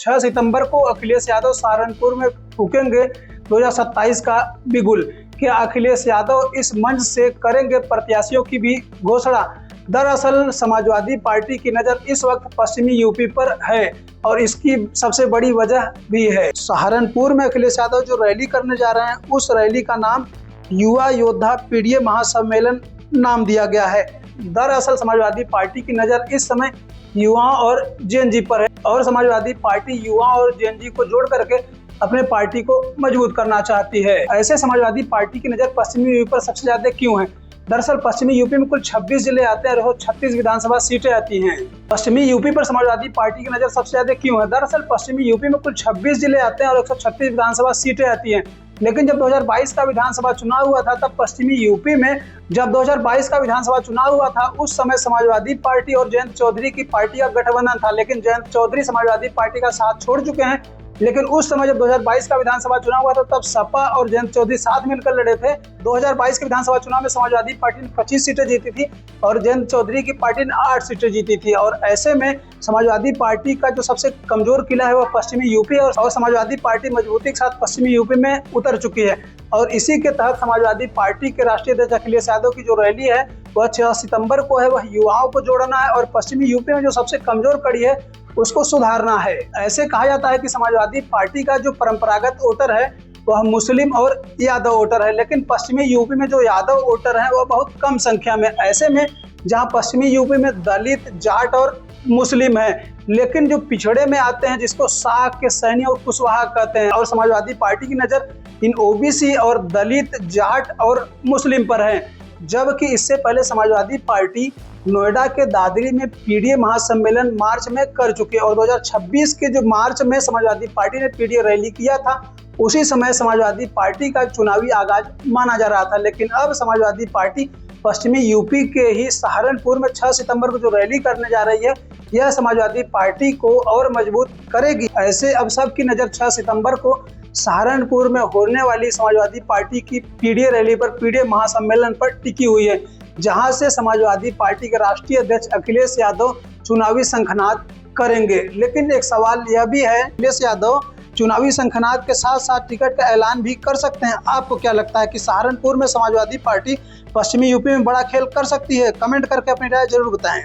6 सितंबर को अखिलेश यादव सहारनपुर में फूकेंगे 2027 का बिगुल। क्या अखिलेश यादव इस मंच से करेंगे प्रत्याशियों की भी घोषणा? दरअसल समाजवादी पार्टी की नज़र इस वक्त पश्चिमी यूपी पर है और इसकी सबसे बड़ी वजह भी है। सहारनपुर में अखिलेश यादव जो रैली करने जा रहे हैं, उस रैली का नाम युवा योद्धा पीडीए महासम्मेलन नाम दिया गया है। दरअसल समाजवादी पार्टी की नज़र इस समय युवाओं और जेएनजी पर है और समाजवादी पार्टी युवाओं और जेएनजी को जोड़ करके अपने पार्टी को मजबूत करना चाहती है। ऐसे समाजवादी पार्टी की नज़र पश्चिमी यूपी पर सबसे ज्यादा क्यों है? दरअसल पश्चिमी यूपी में कुल 26 जिले आते हैं और 36 विधानसभा सीटें आती हैं। पश्चिमी यूपी पर समाजवादी पार्टी की नज़र सबसे ज्यादा क्यों है? दरअसल पश्चिमी यूपी में कुल 26 जिले आते हैं और 136 विधानसभा सीटें आती हैं। लेकिन जब 2022 का विधानसभा चुनाव हुआ था, तब पश्चिमी यूपी में जब 2022 का विधानसभा चुनाव हुआ था, उस समय समाजवादी पार्टी और जयंत चौधरी की पार्टी का गठबंधन था। लेकिन जयंत चौधरी समाजवादी पार्टी का साथ छोड़ चुके हैं। लेकिन उस समय जब 2022 का विधानसभा चुनाव हुआ था, तब सपा और जयंत चौधरी साथ मिलकर लड़े थे। 2022 के विधानसभा चुनाव में समाजवादी पार्टी ने 25 सीटें जीती थी और जयंत चौधरी की पार्टी ने 8 सीटें जीती थी। और ऐसे में समाजवादी पार्टी का जो सबसे कमजोर किला है वह पश्चिमी यूपी है और समाजवादी पार्टी मजबूती के साथ पश्चिमी यूपी में उतर चुकी है। और इसी के तहत समाजवादी पार्टी के राष्ट्रीय अध्यक्ष अखिलेश यादव की जो रैली है वह 6 सितंबर को है। वह युवाओं को जोड़ना है और पश्चिमी यूपी में जो सबसे कमजोर कड़ी है उसको सुधारना है। ऐसे कहा जाता है कि समाजवादी पार्टी का जो परंपरागत वोटर है वह मुस्लिम और यादव वोटर है, लेकिन पश्चिमी यूपी में जो यादव वोटर है वह बहुत कम संख्या में। ऐसे में जहां पश्चिमी यूपी में दलित, जाट और मुस्लिम है, लेकिन जो पिछड़े में आते हैं जिसको साग के सैनी और कुशवाहा कहते हैं, और समाजवादी पार्टी की नज़र इन ओबीसी और दलित, जाट और मुस्लिम पर है। जबकि इससे पहले समाजवादी पार्टी नोएडा के दादरी में पीडीए महासम्मेलन मार्च में कर चुके और 2026 के जो मार्च में समाजवादी पार्टी ने पीडीए रैली किया था, उसी समय समाजवादी पार्टी का चुनावी आगाज माना जा रहा था। लेकिन अब समाजवादी पार्टी पश्चिमी यूपी के ही सहारनपुर में 6 सितंबर को जो रैली करने जा रही है, यह समाजवादी पार्टी को और मजबूत करेगी। ऐसे अब सबकी नज़र 6 सितंबर को सहारनपुर में होने वाली समाजवादी पार्टी की पीडीए रैली पर, पीडीए महासम्मेलन पर टिकी हुई है, जहां से समाजवादी पार्टी के राष्ट्रीय अध्यक्ष अखिलेश यादव चुनावी शंखनाद करेंगे। लेकिन एक सवाल यह भी है, अखिलेश यादव चुनावी शंखनाद के साथ साथ टिकट का ऐलान भी कर सकते हैं। आपको क्या लगता है कि सहारनपुर में समाजवादी पार्टी पश्चिमी यूपी में बड़ा खेल कर सकती है? कमेंट करके अपनी राय जरूर बताएं।